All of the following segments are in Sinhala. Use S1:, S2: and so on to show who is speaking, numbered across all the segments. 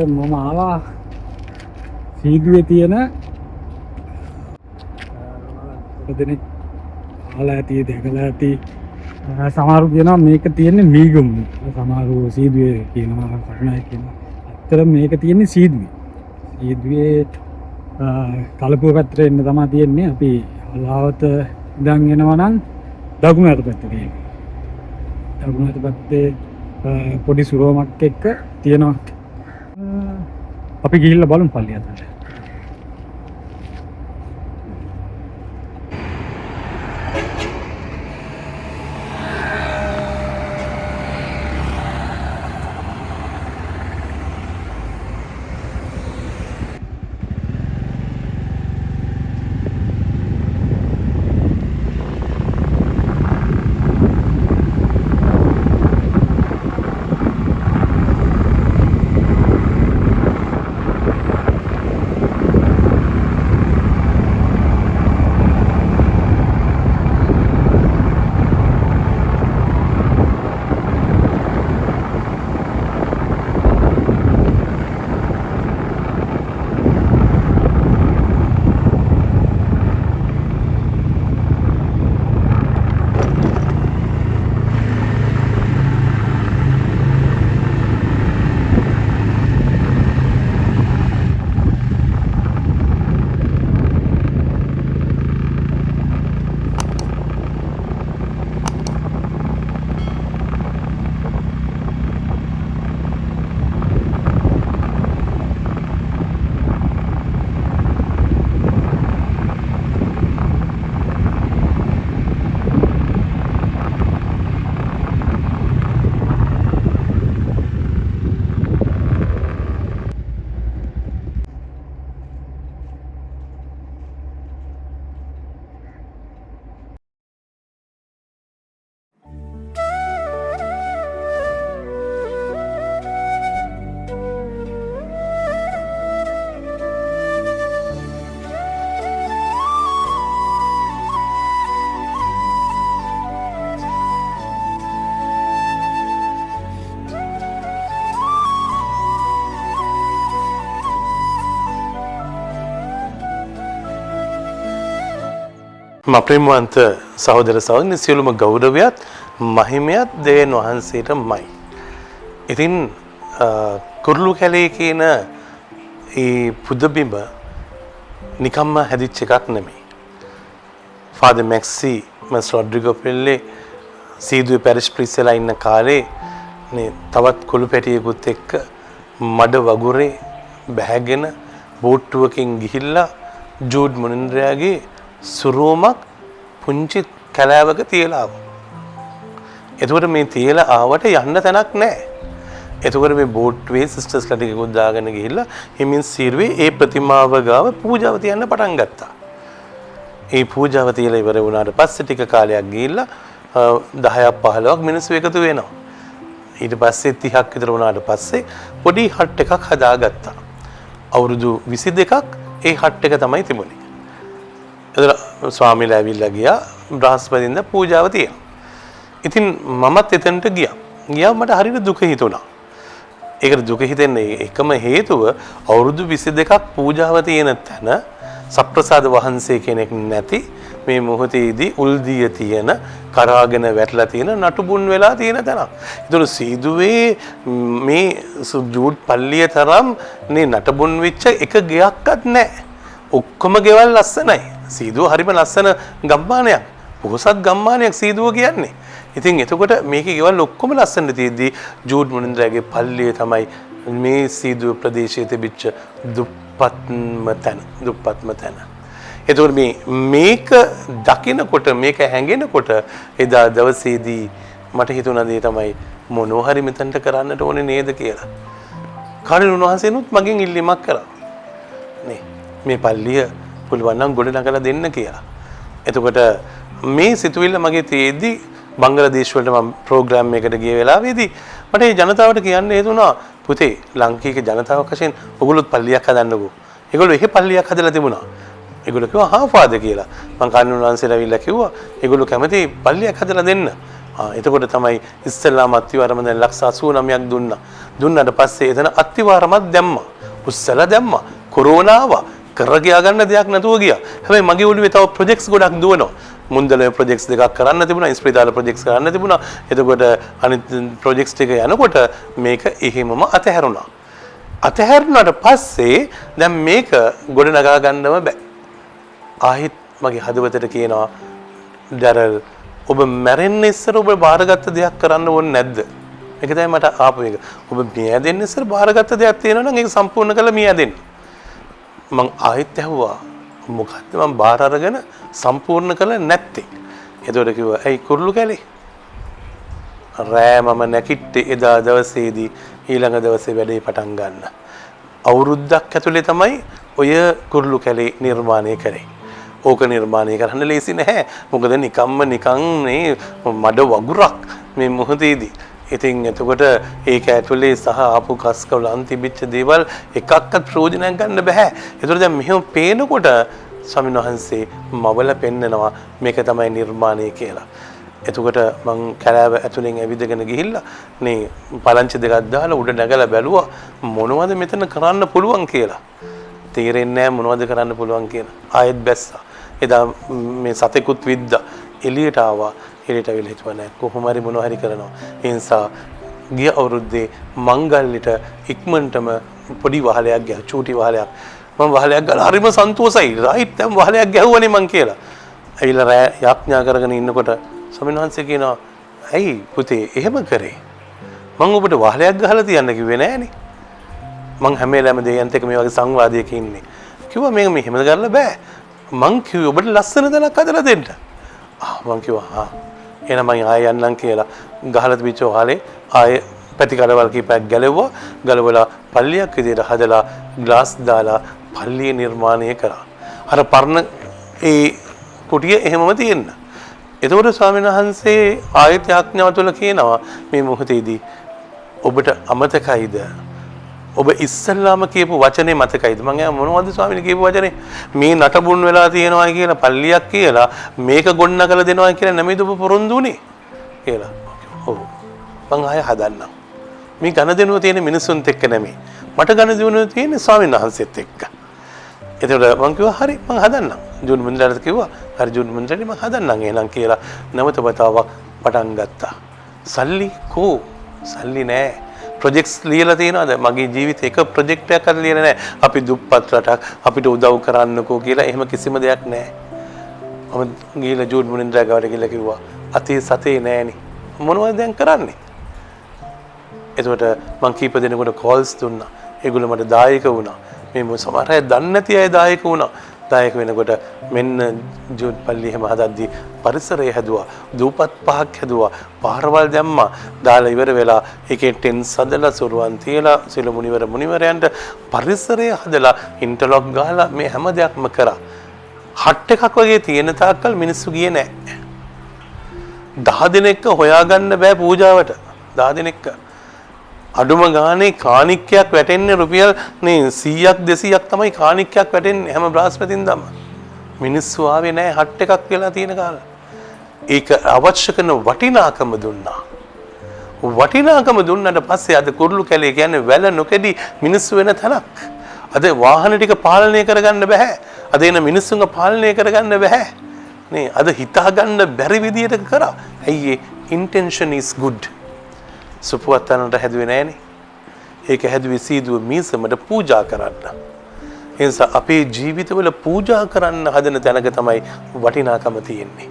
S1: මම ආවා සීදුවේ තියෙන දෙනෙක් ආලා ඇති දැකලා ඇති සමහරු කියනවා මේක තියෙන්නේ මීගම් සමහරු සීදුවේ කියනවා කරුණයි කියනවා ඇත්තට මේක තියෙන්නේ සීදුවේ කලපුව පැත්තට එන්න තමයි තියෙන්නේ අපි හලාවත ඉඳන් එනවා නම් දකුණට පැත්තට දකුණට පැත්තේ පොඩි සුරෝමක් එක්ක තියෙනවා අපි ගිහිල්ලා බලමු පල්ලිය අතට
S2: අප්‍රේමවන්ත සහෝදර සහෝදරනි සියලුම ගෞරවයත් මහිමයත් දෙවියන් වහන්සේටමයි. ඉතින් කුරුළු කැලේ කියන ඒ පුදබිම නිකම්ම හැදිච්ච එකක් නෙමෙයි. ෆාදර් මැක්සි මස් රොඩ්රිගෝ පෙල්ලේ සීදුවේ පැරිෂ් ප්‍රීස්ලා ඉන්න කාලේ නේ තවත් කුළු පැටියෙකුත් එක්ක මඩ වගුරේ බැහැගෙන බෝට්ටුවකින් ගිහිල්ලා ජූඩ් මොනින්ද්‍රයාගේ සුරෝමක් පුංචි කැලෑවක තියලා ආවා. එතකොට මේ තියලා ආවට යන්න තැනක් නැහැ. එතකොට මේ බෝට්ටුවේ සිස්ටර්ස්ලා ටිකකුත් දාගෙන ගිහිල්ලා හිමින් සීරුවේ ඒ ප්‍රතිමාව ගාව පූජාව තියන්න පටන් ගත්තා. ඒ පූජාව තියලා ඉවර වුණාට පස්සේ ටික කාලයක් ගිහිල්ලා 10ක් 15ක් මිනිස්සු එකතු වෙනවා. ඊට පස්සේ 30ක් විතර වුණාට පස්සේ පොඩි හට් එකක් හදාගත්තා. අවුරුදු 22ක් ඒ හට් එක තමයි තිබුණේ. එතන ස්වාමීලා ඇවිල්ලා ගියා බ්‍රහස්පතින්ද පූජාව තියෙනවා. ඉතින් මමත් එතනට ගියා. ගියා මට හරියට දුක හිතුණා. ඒකට දුක හිතෙන්නේ එකම හේතුව අවුරුදු 22ක් පූජාව තියෙන තැන සප්‍රසාද වහන්සේ කෙනෙක් නැති මේ මොහොතේදී උල්දිය තියෙන කරාගෙන වැටලා තියෙන නටුබුන් වෙලා තියෙන තැනක්. ඒතර සීදුවේ මේ ජූඩ් පල්ලිය තරම් නේ නටබුන් වෙච්ච එක ගෙයක්වත් නැහැ. ඔක්කොම ගෙවල් ලස්සනයි. සීදුව හරිම ලස්සන ගම්මානයක්. පොහොසත් ගම්මානයක් සීදුව කියන්නේ. ඉතින් එතකොට මේකේ ගෙවල් ඔක්කොම ලස්සන තියෙද්දී ජූඩ් මොනින්ද්‍රයාගේ පල්ලිය තමයි මේ සීදුව ප්‍රදේශයේ තිබිච්ච දුප්පත්ම තැන. එතකොට මේක දකිනකොට මේක හැඟෙනකොට එදා දවසේදී මට හිතුණා දේ තමයි මොනවා හරි මෙතනට කරන්නට ඕනේ නේද කියලා. කාර්යන උන්වහන්සේනුත් මගෙන් ඉල්ලීමක් කරා. මේ පල්ලිය පුළුවන් නම් ගොඩ නගලා දෙන්න කියලා. එතකොට මේ සිතුවිල්ල මගේ තියෙද්දි බංග්ලාදේශ වලට මම ප්‍රෝග්‍රෑම් එකකට ගිය වෙලාවේදී මට මේ ජනතාවට කියන්න හේතුණා පුතේ ලංකේක ජනතාවක් වශයෙන් ඔයගොල්ලොත් පල්ලියක් හදන්නකෝ. ඒගොල්ලෝ එහෙ පල්ලියක් හදලා තිබුණා. ඒගොල්ලෝ කිව්වා හා ෆාදර් කියලා. මං කාර්යන උන්වහන්සේලා ඇවිල්ලා කිව්වා ඒගොල්ලෝ කැමති පල්ලියක් හදලා දෙන්න. එතකොට තමයි ඉස්සෙල්ලාම අත්තිවාරම දැන් ලක්ෂ 89ක් දුන්නා. දුන්නාට පස්සේ එතන අත්තිවාරමක් දැම්මා. උස්සලා දැම්මා. කොරෝනා ආවා. කරගියා ගන්න දෙයක් නැතුව ගියා. හැබැයි මගේ ඔළුවේ තව ප්‍රොජෙක්ට්ස් ගොඩක් දුවනවා. මුන්දලේ ප්‍රොජෙක්ට්ස් දෙකක් කරන්න තිබුණා. ඉස්පිරිතාල ප්‍රොජෙක්ට්ස් කරන්න තිබුණා. එතකොට අනිත් ප්‍රොජෙක්ට්ස් ටික යනකොට මේක එහෙමම අතහැරුණා. අතහැරුණාට පස්සේ දැන් මේක ගොඩ නගා ගන්නම බෑ. ආහිත් මගේ හදවතට කියනවා ඩැරල් ඔබ මැරෙන්න ඉස්සර ඔබ බාරගත්ත දෙයක් කරන්න ඕනේ නැද්ද? මේක තමයි මට ආපු එක. ඔබ මියැදෙන්න ඉස්සර බාරගත්ත දෙයක් තියෙනවා නම් ඒක සම්පූර්ණ කරලා මියැදෙන්න. මං ආයෙත් ඇහුවා මොකද්ද මං බාර අරගෙන සම්පූර්ණ කරලා නැත්තේ? එතකොට කිව්වා ඇයි කුරුළු කැලේ? රෑ මම නැකිට්ටේ එදා දවසේදී ඊළඟ දවසේ වැඩේ පටන් ගන්න. අවුරුද්දක් ඇතුලේ තමයි ඔය කුරුළු කැලේ නිර්මාණය කරේ. ඕක නිර්මාණය කරන්න ලේසි නැහැ. මොකද නිකම්ම නිකන් මේ මඩ වගුරක් මේ මොහොතේදී. ඉතින් එතකොට ඒක ඇතුලේ සහ ආපු කස්කවලන් තිබිච්ච දේවල් එකක්වත් ප්‍රයෝජනයක් ගන්න බෑ. ඒතකොට දැන් මෙහෙම පේනකොට ස්වාමීන් වහන්සේ මවල පෙන්නනවා මේක තමයි නිර්මාණය කියලා. එතකොට මං කැලෑව ඇතුලෙන් ඇවිදගෙන ගිහිල්ලා මේ පලංචි දෙකක් දාලා උඩ නැගලා බැලුවා මොනවද මෙතන කරන්න පුළුවන් කියලා. තේරෙන්නේ නැහැ මොනවද කරන්න පුළුවන් කියලා. ආයෙත් බැස්සා. එදා මේ සතෙකුත් විද්දා එළියට ආවා. එළියට අවිල හිතුවා නෑ කොහොම හරි මොනවා හරි කරනවා. ඒ නිසා ගිය අවුරුද්දේ මංගල්‍යට ඉක්මනටම පොඩි වහලයක් ගියා. චූටි වහලයක්. මම වහලයක් ගාලා හරිම සන්තෝෂයි. රයිට් දැන් වහලයක් ගැහුවනේ මං කියලා. ඇවිල්ලා රෑ යාඥා කරගෙන ඉන්නකොට ස්වාමීන් වහන්සේ කියනවා ඇයි පුතේ එහෙම කරේ? මං ඔබට වහලයක් ගහලා තියන්න කිව්වේ නෑනේ. මං හැම වෙලාවෙම දෙයන්ට එක මේ වගේ සංවාදයක ඉන්නේ. කිව්වා මේක මෙහෙම කරලා බෑ. මං කිව්වේ ඔබට ලස්සන දණක් හදලා දෙන්න. මං කිව්වා එහෙනම් මං ආයෙ යන්නම් කියලා ගහලා තිබිච්ච වහලේ ආයෙ පැතිකඩවල් කීපයක් ගැලෙවුවා. ගලවලා පල්ලියක් විදියට හදලා ග්ලාස් දාලා පල්ලිය නිර්මාණය කරා. අර පරණ ඒ කුටිය එහෙමම තියෙන්න. එතකොට ස්වාමීන් වහන්සේ ආයත යාඥාව තුළ කියනවා මේ මොහොතේදී ඔබට අමතකයිද? ඔබ ඉස්සල්ලාම කියපු වචනේ මතකයිද? මම මොනවද ස්වාමීන් කියපු වචනේ? මේ නටබුන් වෙලා තියෙනවා කියලා පල්ලියක් කියලා මේක ගොඩනගලා දෙනවා කියලා නෙමෙයිද ඔබ පොරොන්දු උනේ කියලා. ඔව්. මං ආයෙ හදන්නම්. මේ ගණදෙනුව තියෙන මිනිසුන්ත් එක්ක නෙමෙයි. මට ගණදෙනුව තියෙන ස්වාමීන් වහන්සේත් එක්ක. එතකොට මං කිව්වා හරි මං හදන්නම්. ජූන් මුන්දලට කිව්වා හරි ජූන් මුන්දලට මං හදන්නම් එහෙනම් කියලා නැවත වතාවක් පටන් ගත්තා. සල්ලි කෝ? සල්ලි නෑ. ප්‍රොජෙක්ට්ස් ලියලා තියෙනවද? මගේ ජීවිතේ එක ප්‍රොජෙක්ට් එකක් හරි ලියලා නෑ. අපි දුප්පත් රටක් අපිට උදව් කරන්නකෝ කියලා එහෙම කිසිම දෙයක් නෑ. මම ගිහලා ජූන් මුනින්ද්‍රා ගාවට ගිහලා කිව්වා අතේ සතේ නෑනේ. මොනවද දැන් කරන්නේ? එතකොට මං කීප දෙනෙකුට කෝල්ස් දුන්නා. ඒගොල්ලෝ මට දායක වුණා. මේ සමහර අය දන්නේ නැති අය දායක වුණා. දායක වෙනකොට මෙන්න ජූන් පල්ලි එහෙම හදද්දී පරිසරය හැදුවා. දූපත් පහක් හැදුවා. පාරවල් දැම්මා. දාලා ඉවර වෙලා ඒකේ ටෙන්ස් හදලා සොරුවන් තියලා සිල මුනිවරයන්ට පරිසරය හදලා ඉන්ටර්ලොක් ගහලා මේ හැම දෙයක්ම කරා. හට් එකක් වගේ තියෙන තාක්කල් මිනිස්සු ගියේ නැහැ. 10 දිනක හොයාගන්න බෑ පූජාවට. 10 දිනක අඩුම ගානේ කාණික්කයක් වැටෙන්නේ රුපියල් නේ 100ක් 200ක් තමයි කාණික්කයක් වැටෙන්නේ හැම බ්‍රහස්පතින්දම. මිනිස්සු ආවේ නැහැ හට් එකක් වෙලා තියෙන කාලේ. ඒක අවශ්‍ය කරන වටිනාකම දුන්නා. වටිනාකම දුන්නාට පස්සේ අද කුරුළු කැලේ කියන්නේ වැල නොකෙඩි මිනිස්සු වෙන තැනක්. අද වාහන ටික පාලනය කරගන්න බෑ. අද එන මිනිස්සුන්ව පාලනය කරගන්න බෑ. නේ අද හිතා ගන්න බැරි විදියට කරා. ඇයි ඒ intention is good. සුපුවත්තනට හැදුවේ නෑනේ. ඒක හැදුවේ සීදුව මීසමට පූජා කරන්න. ඒ නිසා අපේ ජීවිතවල පූජා කරන්න හදන තැනක තමයි වටිනාකම තියෙන්නේ.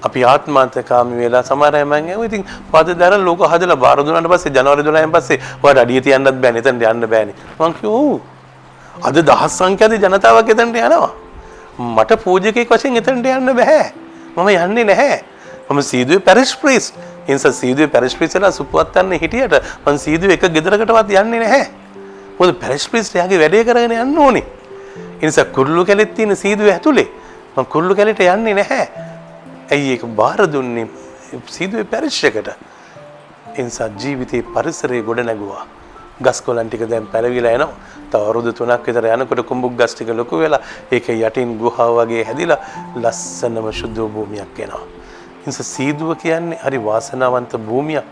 S2: අපි ආත්මාර්ථකාමී වෙලා සමහර අය මං ඇහුවා ඉතින් පදදර ලෝක හදලා බාර දුන්නාට පස්සේ ජනවාරි 12න් පස්සේ ඔයාලට අඩිය තියන්නත් බෑනේ එතනට යන්න බෑනේ. මං කිව්වා ඔව්. අද දහස් සංඛ්‍යාත ජනතාවක් එතනට යනවා. මට පූජකෙක් වශයෙන් එතනට යන්න බෑ. මම යන්නේ නැහැ. මම සීදුවේ පැරිෂ් ප්‍රීස්ට්. ඒ නිසා සීදුවේ පැරිෂ් ප්‍රීස්ට්ලා සුපුවත්තන්නේ හිටියට මං සීදුවේ එක ගෙදරකටවත් යන්නේ නැහැ. මොකද පැරිෂ් ප්‍රීස්ට් එයාගේ වැඩේ කරගෙන යන්න ඕනේ. ඒ නිසා කුරුළු කැලෙත් තියෙන සීදුවේ ඇතුලේ මං කුරුළු කැලේට යන්නේ නැහැ. ඇයි ඒක බාර දුන්නේ සීදුවේ පැරිෂ් එකට? ඒ නිසා ජීවිතේ පරිසරයේ ගොඩ නැගුවා. ගස් කොළන් ටික දැන් පැලවිලා එනවා. තව අවුරුදු 3ක් විතර යනකොට කුඹුක් ගස් ටික ලොකු වෙලා ඒක යටින් ගුහාව වගේ හැදිලා ලස්සනම සුදු භූමියක් එනවා. නිසා සීදුව කියන්නේ හරි වාසනාවන්ත භූමියක්.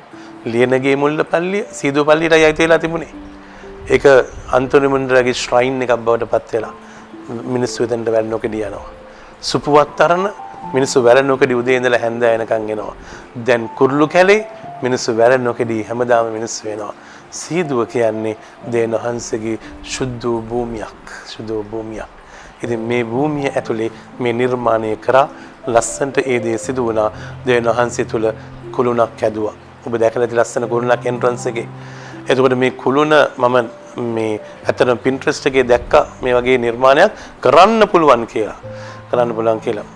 S2: ලියනගේ මුල්ලපල්ලිය සීදුව පල්ලියට අයිති වෙලා තිබුණේ. ඒක අන්තෝනි මුන්ඩරගේ ශ්‍රයින් එකක් බවට පත් වෙලා මිනිස්සු එතනට වැළනොකඩි යනවා. සුපුවත් තරණ මිනිස්සු වැළනොකඩි උදේ ඉඳලා හැන්ද වෙනකන් එනවා. දැන් කුරුළු කැලේ මිනිස්සු වැළනොකඩි හැමදාම මිනිස්සු වෙනවා. සීදුව කියන්නේ දේන වහන්සේගේ සුද්ධ භූමියක්. සුද්ධ භූමියක්. ඉතින් මේ භූමිය ඇතුලේ මේ නිර්මාණය කරා ලස්සන්ට ඒ දේ සිදු වුණා. දේන වහන්සේ තුල කුළුණක් ඇදුවා. ඔබ දැකලා ඇති ලස්සන කුළුණක් එන්ට්‍රන්ස් එකේ. එතකොට මේ කුළුණ මම මේ ඇත්තටම Pinterest එකේ දැක්කා මේ වගේ නිර්මාණයක් කරන්න පුළුවන් කියලා.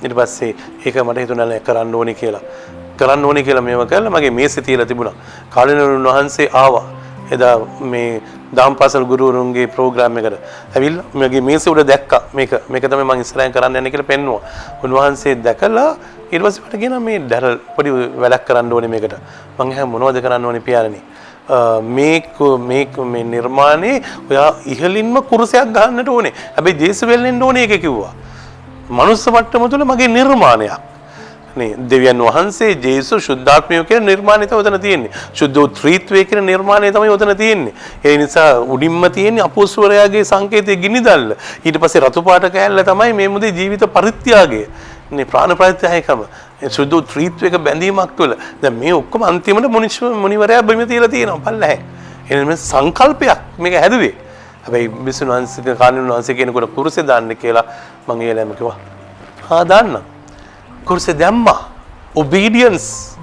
S2: ඊට පස්සේ ඒක මට හිතුණා නෑ කරන්න ඕනේ කියලා මේව කළා මගේ මේසෙ තියලා තිබුණා. කාලේනරුන් වහන්සේ ආවා. එදා මේ දාම්පාසල් ගුරුවරුන්ගේ ප්‍රෝග්‍රෑම් එකට ඇවිල්ලා මගේ මේසෙ උඩ දැක්කා මේක තමයි මම ඉස්සරහින් කරන්න යන්නේ කියලා පෙන්නුවා. උන්වහන්සේ දැකලා ඊට පස්සේ මට කියනවා මේ දැරල් පොඩි වැඩක් කරන්න ඕනේ මේකට. මම ඇහුවා මොනවද කරන්න ඕනේ පියාණනි? මේ නිර්මාණේ ඔයා ඉහළින්ම කුරුසයක් ගන්නට ඕනේ. හැබැයි ජේසුවෙල් එන්න ඕනේ ඒක කිව්වා. මනුස්ස මට්ටම තුල මගේ නිර්මාණයක්. නේ දෙවියන් වහන්සේ ජේසු ශුද්ධාත්මය කියන නිර්මාණය තමයි උතන තියෙන්නේ. ශුද්ධ ත්‍රිත්වය කියන නිර්මාණය තමයි උතන තියෙන්නේ. ඒ නිසා උඩින්ම තියෙන්නේ අපෝස්වරයාගේ සංකේතයේ ගිනිදල්ල. ඊට පස්සේ රතු පාට කෑල්ල තමයි මේ මුදේ ජීවිත පරිත්‍යාගය. නේ ප්‍රාණ පරිත්‍යාගයකම. ශුද්ධ ත්‍රිත්වයක බැඳීමක් තුළ. දැන් මේ ඔක්කොම අන්තිමට මුනිවරයා බිම තියලා තියෙනවා පල්ලැහැ. එනම් සංකල්පයක් මේක හැදුවේ. හැබැයි බිසුණු වහන්සේ කාණුන් වහන්සේ කෙනෙකුට කුරුසේ දාන්න කියලා මම එයාලම කිව්වා. දාන්න. කුරුසේ දැම්මා. obedience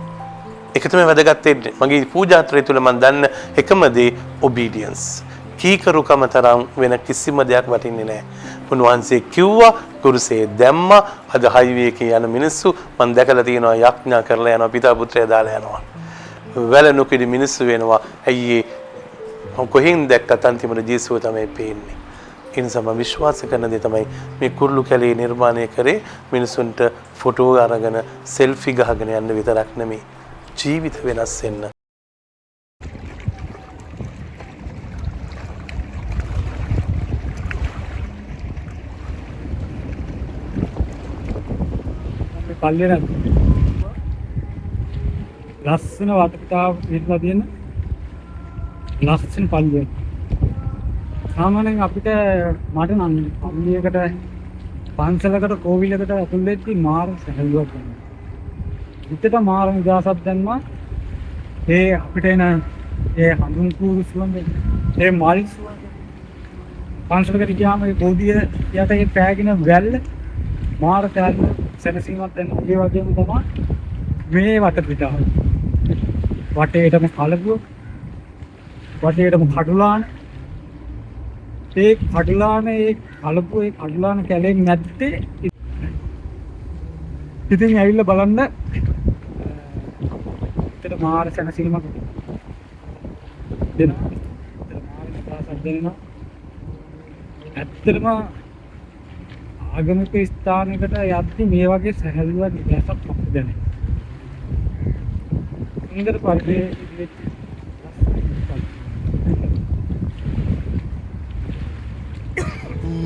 S2: ඒක තමයි වැදගත් වෙන්නේ. මගේ පූජාත්‍රය තුල මම දන්න එකම දේ obedience. කීකරුකම තරම් වෙන කිසිම දෙයක් වටින්නේ නැහැ. උන්වහන්සේ කිව්වා කුරුසේ දැම්මා. අද හයිවේ එකේ යන මිනිස්සු මම දැකලා තියෙනවා යඥා කරලා යනවා පිතා පුත්‍රයා දාලා යනවා. වැල නොකිඩි මිනිස්සු වෙනවා. ඇයි මම කොහෙන් දැක්කත් අන්තිමට ජේසුව තමයි පේන්නේ. ඒ නිසා මම විශ්වාස කරන දේ තමයි මේ කුරුළු කැලේ නිර්මාණය කරේ මිනිසුන්ට ෆොටෝ අරගෙන සෙල්ෆි ගහගෙන යන්න විතරක් නෙමෙයි ජීවිත වෙනස් වෙන්න.
S1: මේ පල්ලේ ලස්සන වටපිටාවක් විහිදලා තියෙන ලස්සන පල්ලියක්. සාමාන්‍යයෙන් අපිට මට නම් පල්ලියකට පන්සලකට කෝවිලකට ඇතුල් වෙද්දී මාර සැහැල්ලුවක් දැනෙනවා. හිතට මාර නිදහසක් දැනෙනවා. ඒ අපිට එන ඒ හඳුන් කූරු සුවඳ, ඒ මල් සුවඳ. පන්සලකට ගියාම ඒ බෝධිය යට ඒ පෑගෙන වැල්ල මාර සැනසීමක් දැනෙනවා. ඒ වගේම තමයි මේ වටපිටාව. වටේටම කලබුව, වටේටම කඩුලාන. ඒ කඩුලාන ඒ කලපුව ඒ කඩුලාන කැලෙන් නැත්තේ ඉතින් ඇවිල්ලා බලන්න එතන මාර සැනසීමක් දෙනවා. මාර නිදහසක් දෙනවා. ඇත්තටම ආගමික ස්ථානයකට යද්දි මේ වගේ සැහැල්ලුවක් නිදහසක් අපිට දැනෙනවා. ඉන්දර පරිදි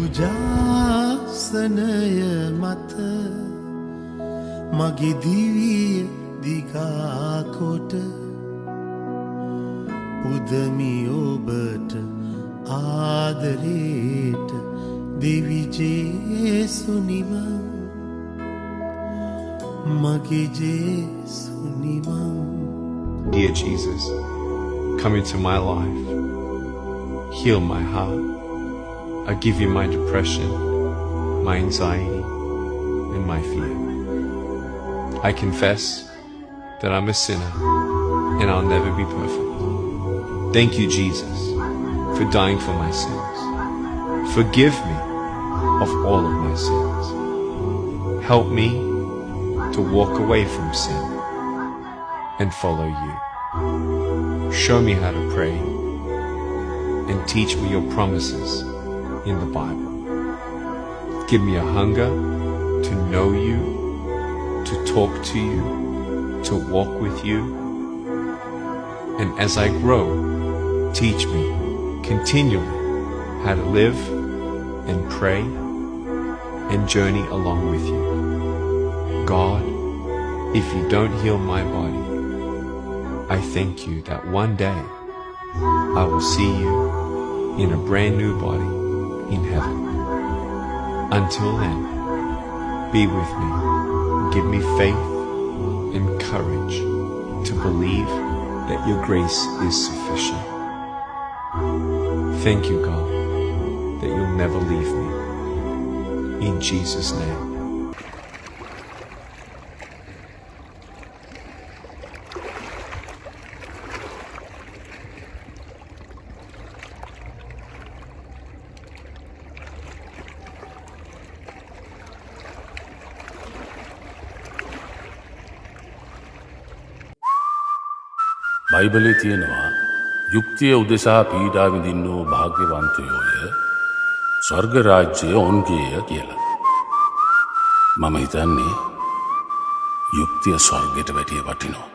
S3: පූජාසනය මත මගේ දිවිය දිගාකොට පුදමි ඔබට ආදරේට දෙවි ජේසුනිම මගේ ජේසුනිම.
S4: Dear Jesus, come into my life, heal my heart. I give you my depression, my anxiety, and my fear. I confess that I'm a sinner and I'll never be perfect. Thank you, Jesus, for dying for my sins. Forgive me of all of my sins. Help me to walk away from sin and follow you. Show me how to pray and teach me your promises in the Bible. Give me a hunger to know you, to talk to you, to walk with you. And as I grow, teach me continually how to live and pray and journey along with you. God, if you don't heal my body, I thank you that one day I will see you in a brand new body in heaven. Until then, be with me. Give me faith and courage to believe that your grace is sufficient. Thank you, God, that you'll never leave me. In Jesus' name.
S5: බයිබලේ තියෙනවා යුක්තිය උදෙසා පීඩා විඳින්නෝ භාග්‍යවන්තයෝය ස්වර්ග රාජ්‍යය ඔවුන්ගේය කියලා. මම හිතන්නේ යුක්තිය ස්වර්ගයට වැඩිය වටිනවා.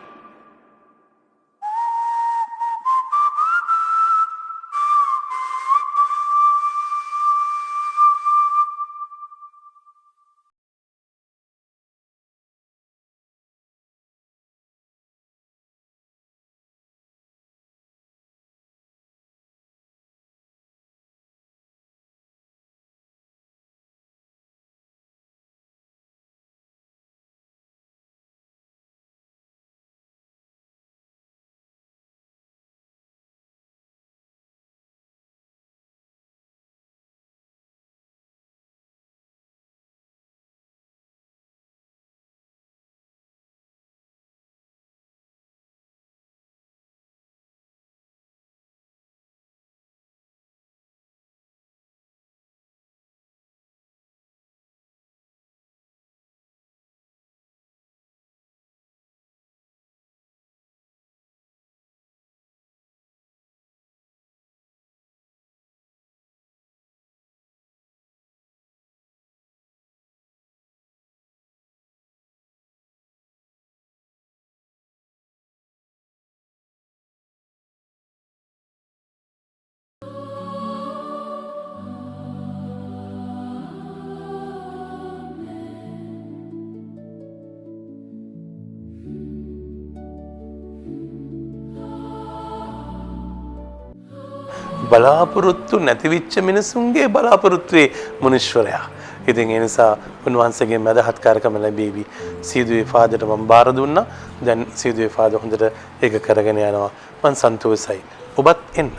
S2: බලාපොරොත්තු නැතිවිච්ච මිනිසුන්ගේ බලාපොරොත්තුවේ මුනිශ්වරයා. ඉතින් ඒ නිසා උන්වහන්සේගේ මදහත්කාරකම ලැබීවි. සීදුවේ ෆාදර්ට මම බාර දුන්නා. දැන් සීදුවේ ෆාදර් හොඳට ඒක කරගෙන යනවා. මම සන්තෝෂයි. ඔබත් එන්න.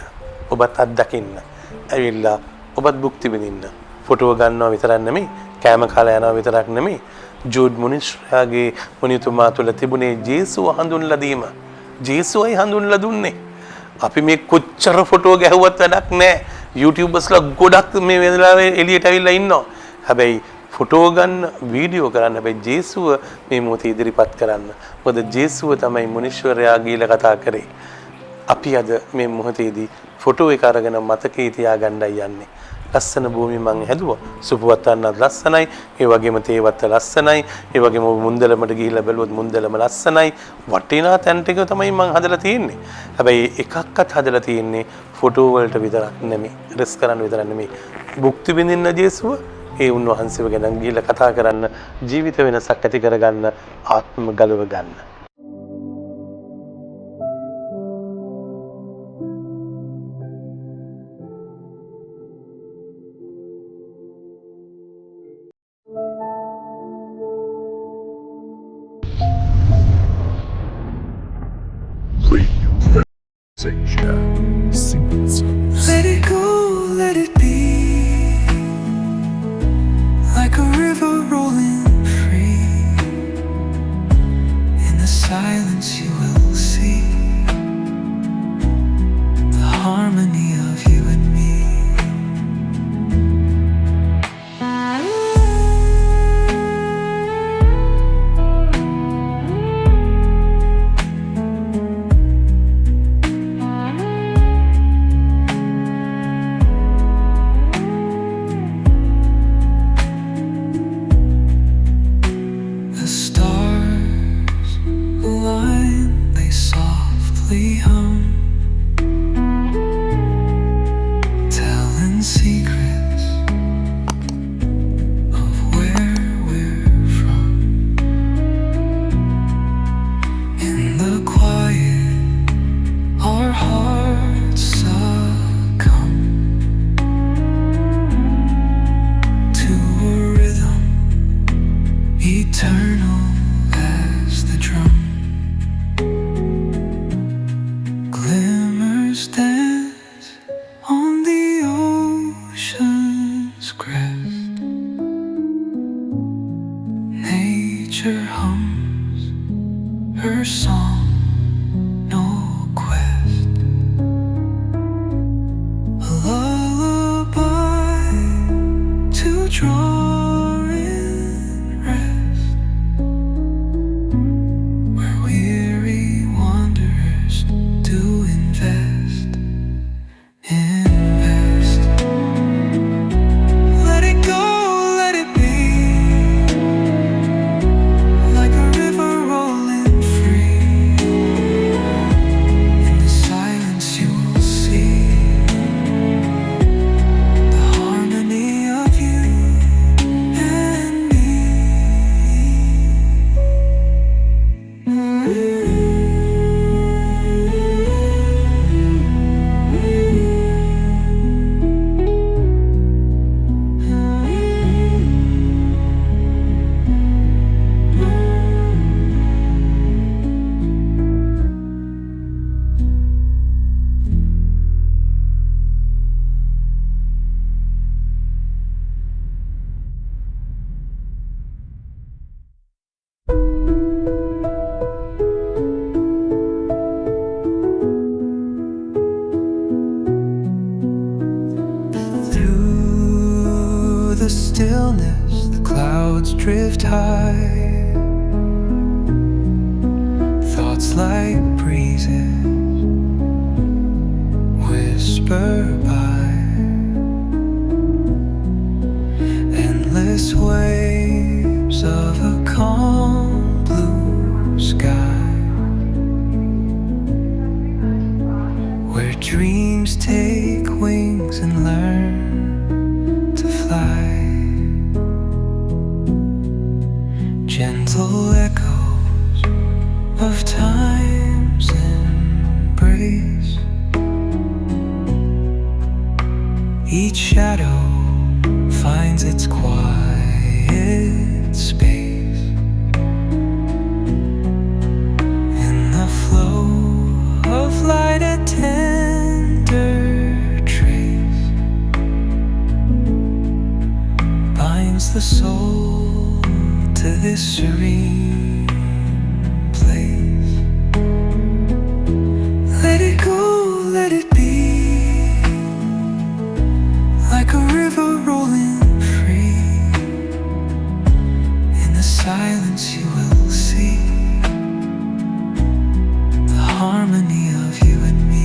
S2: ඔබත් අත්දකින්න. ඇවිල්ලා ඔබත් භුක්ති විඳින්න. ෆොටෝ ගන්නවා විතරක් නෙමෙයි, කැම කාලා යනවා විතරක් නෙමෙයි. ජූඩ් මුනිශ්වරයාගේ මුනිතුමා තුළ තිබුණේ ජේසුව හඳුන්ලා දීම. ජේසුවයි හඳුන්ලා දුන්නේ. අපි මේ කොච්චර ෆොටෝ ගැහුවත් වැඩක් නැහැ. YouTubers-ලා ගොඩක් මේ වෙලාවේ එළියට ඇවිල්ලා ඉන්නවා. හැබැයි ෆොටෝ ගන්න, වීඩියෝ කරන්න, හැබැයි ජේසුව මේ මොහොතේ ඉදිරිපත් කරන්න. මොකද ජේසුව තමයි මුනිශ්වරයා ගිහිල්ලා කතා කරේ. අපි අද මේ මොහොතේදී ෆොටෝ එක අරගෙන මතකේ තියාගන්නයි යන්නේ. ලස්සන භූමි මං හැදුවා. සුපුවත්තන්නත් ලස්සනයි. ඒ වගේම තේවත්ත ලස්සනයි. ඒ වගේම මුන්දලමට ගිහිල්ලා බැලුවොත් මුන්දලම ලස්සනයි. වටිනා තැන් ටික තමයි මං හදලා තියෙන්නේ. හැබැයි එකක්වත් හදලා තියෙන්නේ ෆොටෝ වලට විතරක් නෙමෙයි. රෙස් කරන්න විතරක් නෙමෙයි. භුක්ති විඳින්න ජේසුව ඒ උන්වහන්සේව ගැන ගිහිල්ලා කතා කරන්න, ජීවිත වෙනසක් ඇති කරගන්න, ආත්ම ගලව ගන්න.
S6: Let it go, let it be, like a river rolling free. In the silence you will see the harmony of you and me. eternal as the drum. Glimmers dance on the ocean's crest. Nature hums her song, no quest. A lullaby to draw in rest, where weary wanderers do invest. Let it go, let it be, like a river rolling free. In the silence you will see the harmony of you and me. Through the stillness, the clouds drift high. Thoughts like breezes whisper by. Endless waves of a calm blue sky, where dreams take wings and learn to fly. Gentle echoes of time's embrace. Each shadow finds its quiet space. In the flow of light, a tender trace binds the soul to this serene place. Let it go, let it be, like a river rolling free. In the silence you will see the harmony of you and me.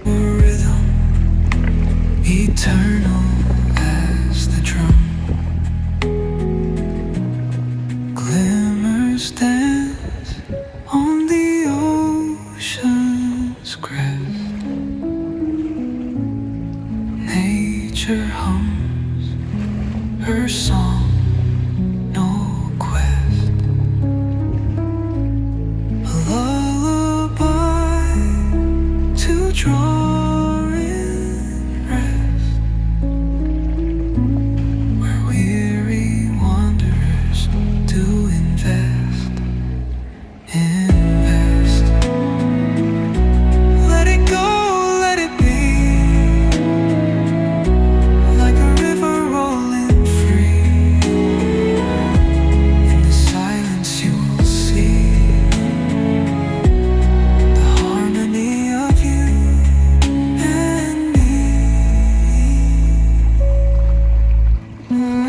S6: Rhythm, eternal as the drum. Glimmers dance on the ocean's crest. Nature hums her song, no quest. A lullaby to draw in rest, where weary wanderers do invest. Let it go, let it be, like a river rolling free. In the silence you will see the harmony of you and me.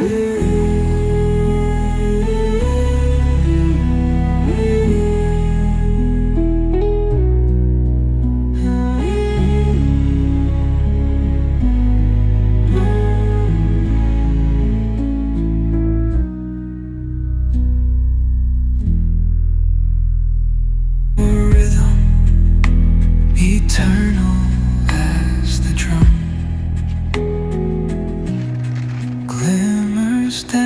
S6: Rhythm, eternal as the drum, glimmers down.